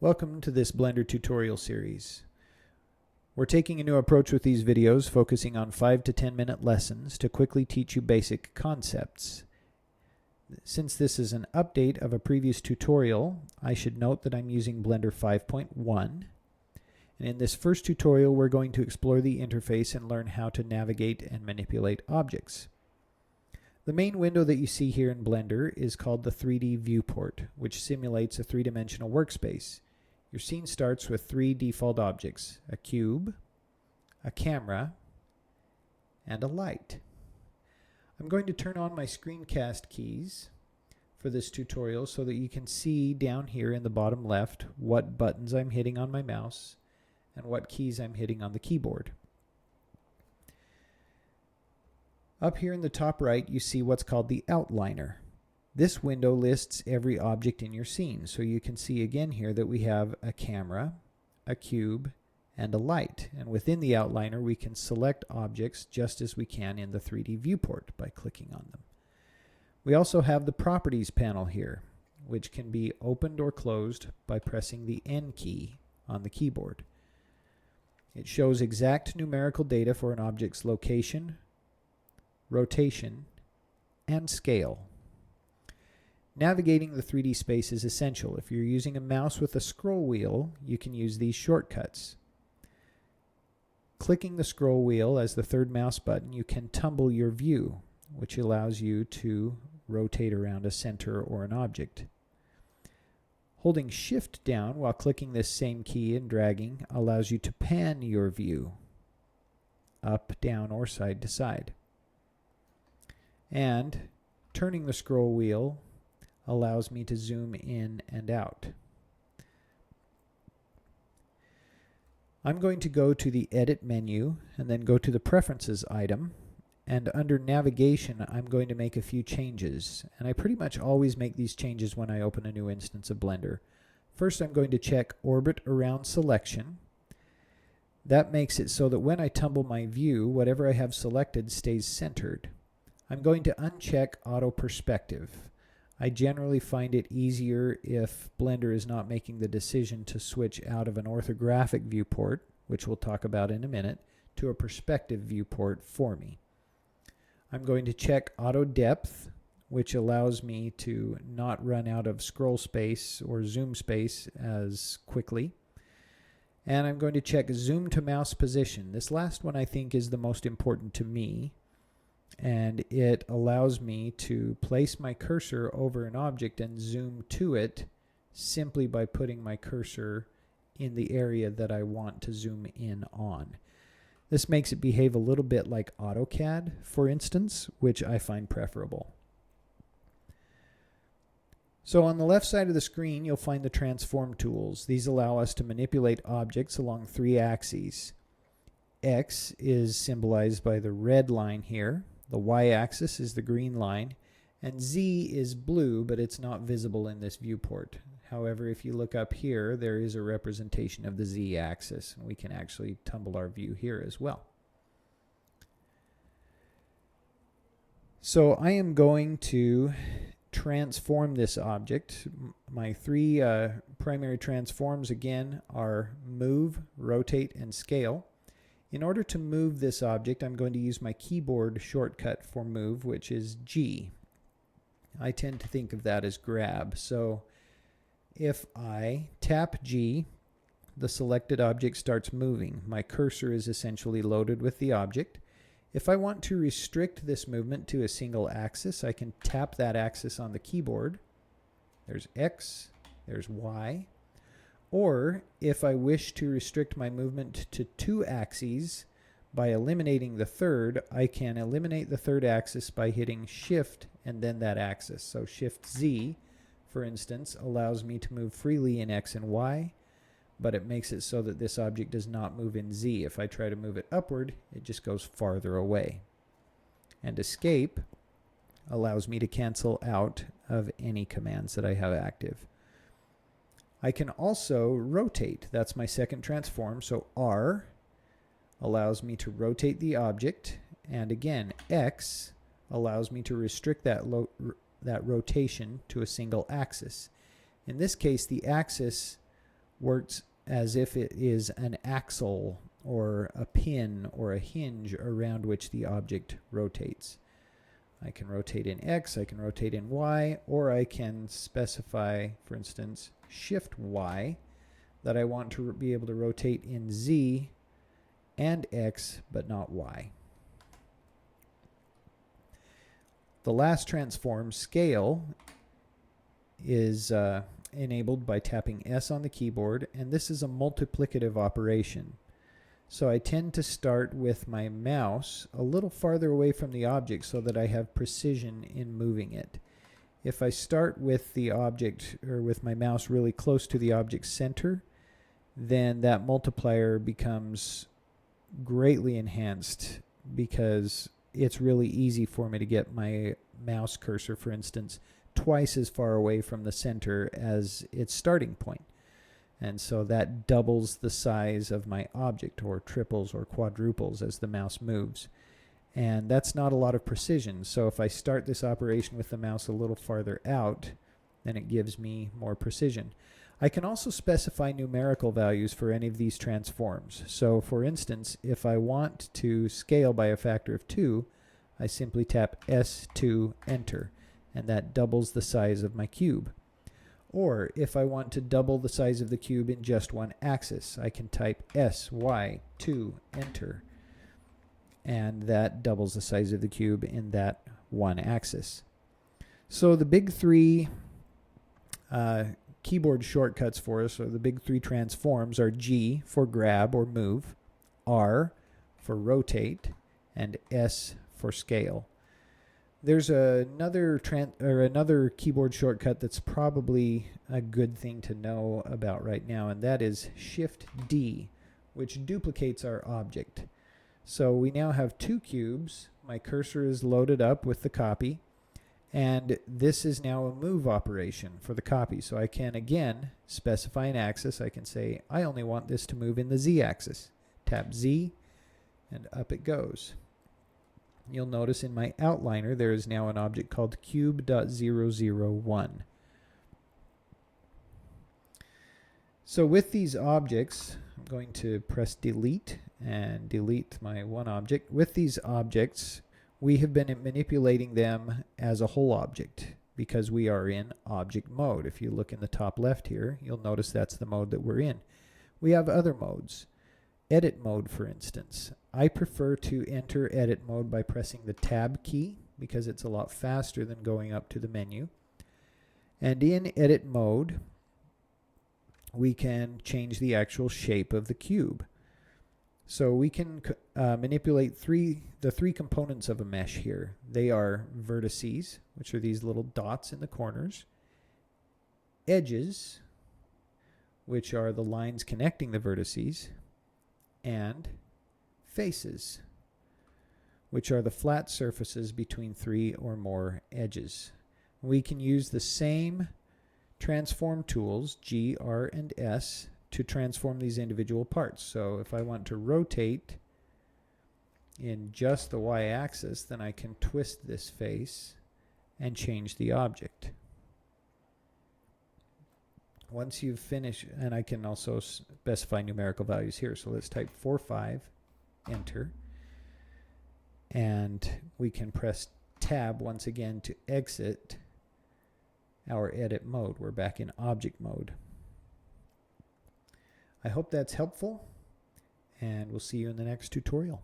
Welcome to this Blender tutorial series. We're taking a new approach with these videos, focusing on 5 to 10 minute lessons to quickly teach you basic concepts. Since this is an update of a previous tutorial, I should note that I'm using Blender 5.1. And in this first tutorial, we're going to explore the interface and learn how to navigate and manipulate objects. The main window that you see here in Blender is called the 3D Viewport, which simulates a three-dimensional workspace. Your scene starts with 3 default objects: a cube, a camera, and a light. I'm going to turn on my screencast keys for this tutorial so that you can see down here in the bottom left what buttons I'm hitting on my mouse and what keys I'm hitting on the keyboard. Up here in the top right, you see what's called the outliner. This window lists every object in your scene, so you can see again here that we have a camera, a cube, and a light. And within the outliner, we can select objects just as we can in the 3D viewport by clicking on them. We also have the properties panel here, which can be opened or closed by pressing the N key on the keyboard. It shows exact numerical data for an object's location, rotation, and scale. Navigating the 3D space is essential. If you're using a mouse with a scroll wheel, you can use these shortcuts. Clicking the scroll wheel as the third mouse button, you can tumble your view, which allows you to rotate around a center or an object. Holding Shift down while clicking this same key and dragging allows you to pan your view up, down, or side to side. And turning the scroll wheel allows me to zoom in and out. I'm going to go to the Edit menu and then go to the Preferences item, and under Navigation I'm going to make a few changes, and I pretty much always make these changes when I open a new instance of Blender. First, I'm going to check Orbit Around Selection. That makes it so that when I tumble my view, whatever I have selected stays centered. I'm going to uncheck Auto Perspective. I generally find it easier if Blender is not making the decision to switch out of an orthographic viewport, which we'll talk about in a minute, to a perspective viewport for me. I'm going to check Auto Depth, which allows me to not run out of scroll space or zoom space as quickly. And I'm going to check Zoom to Mouse Position. This last one I think is the most important to me, and it allows me to place my cursor over an object and zoom to it simply by putting my cursor in the area that I want to zoom in on. This makes it behave a little bit like AutoCAD, for instance, which I find preferable. So on the left side of the screen, you'll find the transform tools. These allow us to manipulate objects along 3 axes. X is symbolized by the red line here. The y-axis is the green line, and Z is blue, but it's not visible in this viewport. However, if you look up here, there is a representation of the Z-axis, and we can actually tumble our view here as well. So I am going to transform this object. My 3 primary transforms again are Move, Rotate, and Scale. In order to move this object, I'm going to use my keyboard shortcut for move, which is G. I tend to think of that as grab. So if I tap G, the selected object starts moving. My cursor is essentially loaded with the object. If I want to restrict this movement to a single axis, I can tap that axis on the keyboard. There's X, there's Y. Or if I wish to restrict my movement to 2 axes by eliminating the third, I can eliminate the third axis by hitting Shift and then that axis. So Shift Z, for instance, allows me to move freely in X and Y, but it makes it so that this object does not move in Z. If I try to move it upward, it just goes farther away. And Escape allows me to cancel out of any commands that I have active. I can also rotate. That's my second transform. So R allows me to rotate the object, and again X allows me to restrict that rotation to a single axis. In this case, the axis works as if it is an axle or a pin or a hinge around which the object rotates. I can rotate in X, I can rotate in Y, or I can specify, for instance, Shift Y, that I want to be able to rotate in Z and X, but not Y. The last transform, scale, is enabled by tapping S on the keyboard, and this is a multiplicative operation. So I tend to start with my mouse a little farther away from the object so that I have precision in moving it. If I start with the object, or with my mouse really close to the object's center, then that multiplier becomes greatly enhanced because it's really easy for me to get my mouse cursor, for instance, twice as far away from the center as its starting point. And so that doubles the size of my object, or triples or quadruples as the mouse moves. And that's not a lot of precision. So if I start this operation with the mouse a little farther out, then it gives me more precision. I can also specify numerical values for any of these transforms. So for instance, if I want to scale by a factor of 2, I simply tap S2, enter, and that doubles the size of my cube. Or if I want to double the size of the cube in just one axis, I can type SY2, enter, and that doubles the size of the cube in that one axis. So the big three keyboard shortcuts for us, or the big three transforms, are G for grab or move, R for rotate, and S for scale. There's another keyboard shortcut that's probably a good thing to know about right now, and that is Shift D, which duplicates our object. So we now have two cubes. My cursor is loaded up with the copy, and this is now a move operation for the copy. So I can again specify an axis. I can say I only want this to move in the Z axis. Tap Z, and up it goes. You'll notice in my outliner there is now an object called cube.001. So with these objects, I'm going to press delete and delete my one object. With these objects, we have been manipulating them as a whole object because we are in object mode. If you look in the top left here, you'll notice that's the mode that we're in. We have other modes. Edit mode, for instance. I prefer to enter edit mode by pressing the tab key because it's a lot faster than going up to the menu. And in edit mode, we can change the actual shape of the cube. So we can manipulate the three components of a mesh here. They are vertices, which are these little dots in the corners, edges, which are the lines connecting the vertices, and faces, which are the flat surfaces between three or more edges. We can use the same transform tools, G, R, and S, to transform these individual parts. So if I want to rotate in just the y-axis, then I can twist this face and change the object. Once you've finished, and I can also specify numerical values here. So let's type 45, enter, and we can press tab once again to exit our edit mode. We're back in object mode. I hope that's helpful, and we'll see you in the next tutorial.